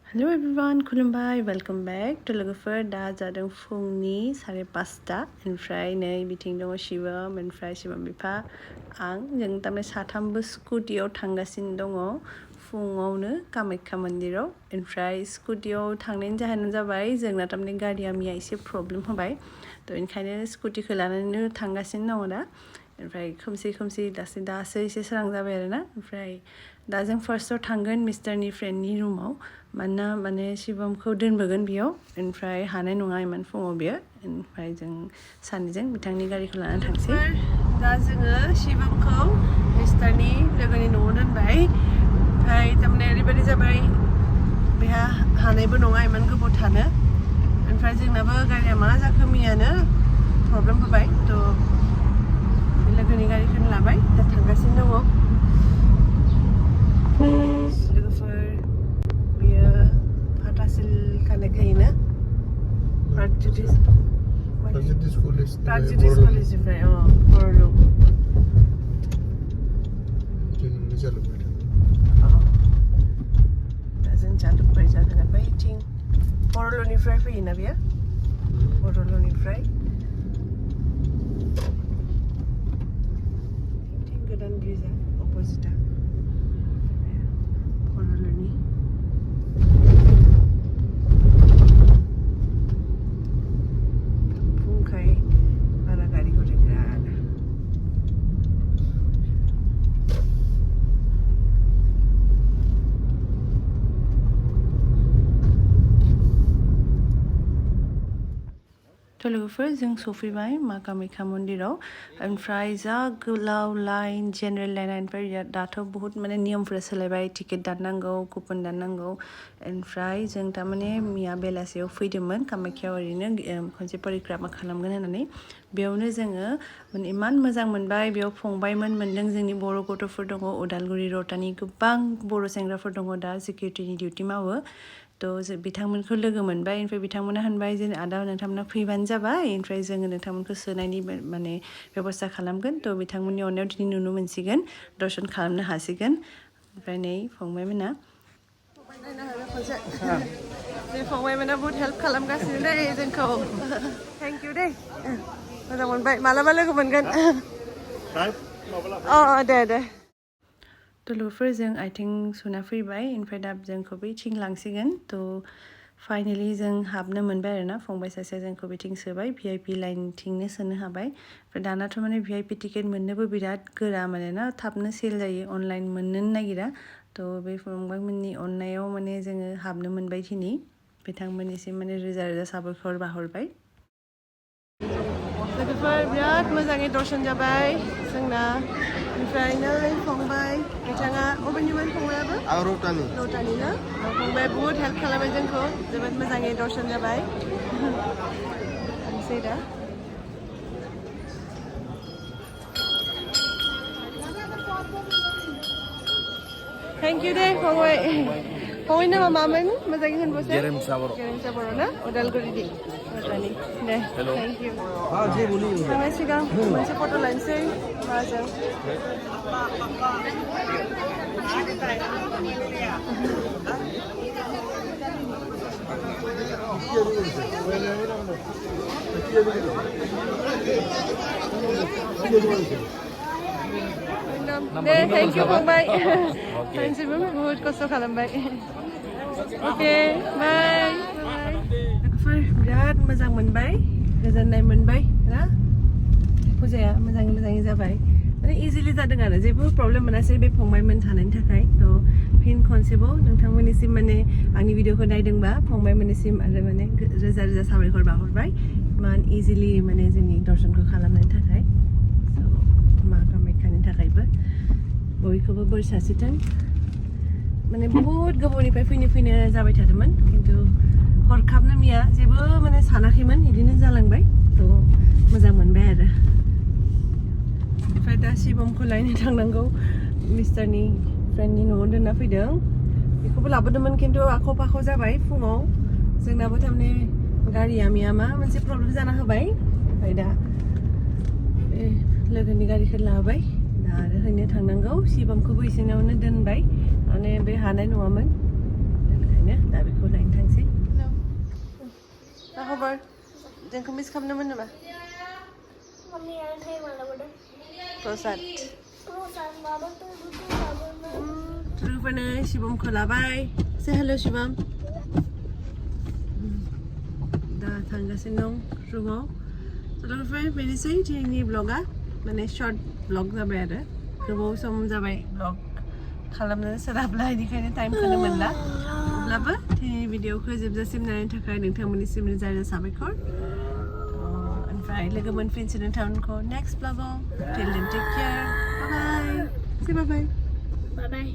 Hello everyone, खुलुमबाय, welcome back to लोगोफोर दा जादों फुंनि 5:30 ओमफ्राय नै बिथिं दङ शिवम ओमफ्राय शिवम बिफा आं जों तारमाने साथामबो स्कुटियाव थांगासिनो दङ फुङावनो कामाख्या मन्दिराव ओमफ्राय स्कुटियाव थांनायनि जाहोनानो जाबाय जोंना तारमाने गारिया मैया एसे प्रब्लेम होबाय त' ओंखायनो स्कुटिखौ लानानैनो थांगासिनो दङ दा ओमफ्राय खोमसि दासो एसे सोरां जाबाय आरोना ओमफ्राय दा जों फार्स्टआव थांगोन मिस्टारनि फ्रेन्डनि रुमाव मानोना माने शिवमखौ दोनबोगोन बेयाव ओमफ्राय हानाय नङा इमान फुङाव बियो ओमफ्राय जों सानैजों बिथांनि गारिखौ लानानै थांसै दा जोङो शिवमखौ मिस्टारनि लोगोनि न'आव दोनबाय ओमफ्राय तारमाने ओरैबायदि जाबाय बेहा हानायबो नङा इमान गोबाव थानो ओमफ्राय जोंनाबो गारिया मा जाखो मैयानो प्रब्लेम होबाय थ' लोगोनि गारिखौनो लाबाय दा थांगासिनो दङ लोगोफोर बियो फाथासिल कानेक्ट होयोना प्रागज्योतिष कलेजनिफ्राय बर'लु दा जों जालुकबारि जादों बैथिं बर'लुनिफ्राय फैयोना बियो बर'लुनिफ्राय गोदान ब्रिजआ अपोजिटआ बर'लुनि फुंखाय बारा गारि गथायग्रा थ' लोगोफोर जों सफैबाय मा कामाख्या मन्दिराव ओमफ्राय जा गोलाव लाइन जेनेरेल लाइननिफ्राय दाथ' बहुत माने नियमफोरा सोलायबाय टिकेट दाननांगौ कुपन दाननांगौ ओमफ्राय जों तारमाने मैया बेलासियाव फैदोंमोन कामाख्यायाव ओरैनो खनसे परिक्रमा खालामगोन होननानै बेयावनो जोङो माने इमान मोजां मोनबाय बेयाव फंबायमोन मोनदों जोंनि बर' गथ'फोर दङ उदालगुरि रौतानि गोबां बर' सेंग्राफोर दङ दा सिकिउरिटिनि डिउटि मावो थ' बिथांमोनखौ लोगो मोनबाय ओमफ्राय बिथांमोना होनबाय जे आदा नोंथांमोना फैबानो जाबाय ओमफ्राय जोङो नोंथांमोनखौ सोनायनि माने बेब'स्था खालामगोन थ' बिथांमोननि अननायाव दिनै नुनो मोनसिगोन दर्शन खालामनो हासिगोन ओमफ्राय नै फंबायमोना बे फंबायमोना बहुत हेल्प खालामगासिनो दे जोंखौ थेंक इउ दे मोजां मोनबाय मालाबा लोगो मोनगोन दे थ' लोगोफोर जों आथिं सुना फैबाय ओमफ्राय दा जोंखौ बैथिं लांसिगोन थ' फाइनेलि जों हाबनो मोनबाय आरोना फंबाय सासेया जोंखौ बिथिं सोबाय VIP लाइनथिंनो सोनो हाबाय ओमफ्राय दानाथ' माने VIP टिकेट मोननोबो बिराद गोरा माने ना थाबनो सेल जायो अनलाइन मोननोनो नागिरा थ' बे फंबायमोननि अननायाव माने जोङो हाबनो मोनबाय दिनै बिथांमोननिसिम माने रोजा रोजा साबायखर बाहरबाय लोगोफोर बिराद मोजाङै दर्शन जाबाय जोंना ओमफ्राय नै फंबाय बिथाङा अबेनिमोन फंबायाबो रौतानिनो फंबाया बहुत हेल्प खालामबाय जोंखौ जोबोद मोजाङै दर्शन जाबाय थांसै दा थेंक इउ दे फंबाय फंबायनि नामा मामोन मोजाङै होनबोसै गेरेमसा बर' ना उदालगुरिनि रौतानि दे थेंक इउ थांनाय सिगां मोनसे फट' लानोसै माजों दे थेंक इउ फंबाय सानसेबो बहुत खस्थ' खालामबाय अके बाय लोगोफोर बिराद मोजां मोनबाय गोजोननाय मोनबाय ना फुजाया मोजाङै जाबाय माने इजिलि जादों आरो जेबो प्रब्लेम मोनासै बे फंबायमोन थानायनि थाखाय थ' फिन खनसेबाव नोंथांमोननिसिम माने आंनि भिडिअखौ नायदोंबा फंबायमोननिसिम आरो माने रोजा रोजा साबायखर बाहरबाय इमान इजिलि माने जोंनि दर्शनखौ खालामनायनि थाखाय मा कामाख्यानि थाखायबो बयखौबो बोर सारस्रिथों माने बहुत गोबावनिफ्राय फैनो जाबाय थादोंमोन खिन्थु हरखाबनो मैया जेबो माने सानाखैमोन बिदिनो जालांबाय थ' मोजां मोनबाय आरो ओमफ्राय दा शिवमखौ लायनो थांनांगौ मिस्टारनि फ्रेन्डनि न'आव दोनना फैदों बेखौबो लाबोदोंमोन खिन्थु आख' फाख' जाबाय फुङाव जोंनाबो थारमाने गारिया मैया मा मोनसे प्रब्लेम जाना होबाय ओमफ्राय दा लोगोनि गारिखौ लाबाय दा आरो हैनो थांनांगौ शिवमखौबो इसोरनावनो दोनबाय माने बे हानाय नङामोन थांनो दा बेखौ नायनो थांसै मा खबर जोंखौ मिस खालामदोंमोन नामा प्रसाद लोगोफोरनो शिबमखौ लाबाय से हेल' शिबम दा थांगासिनो दं रुमाव लोगोफोर बेनोसै दिनैनि ब्लगा माने शर्ट ब्लग जाबाय आरो गोबाव सम जाबाय ब्लग खालामनो सोलाबला बेनिखायनो टाइमखौनो मोनला अब्लाबो दिनैनि भिडिअखौ जोबजासिम नायनो थाखाय नोंथांमोननिसिम रोजा रोजा साबायखर ओमफ्राय लोगो मोनफिनसै नोंथांमोनखौ नेक्स्ट ब्लगाव टिल देन टेक केयार बाय बाय से बाय बाय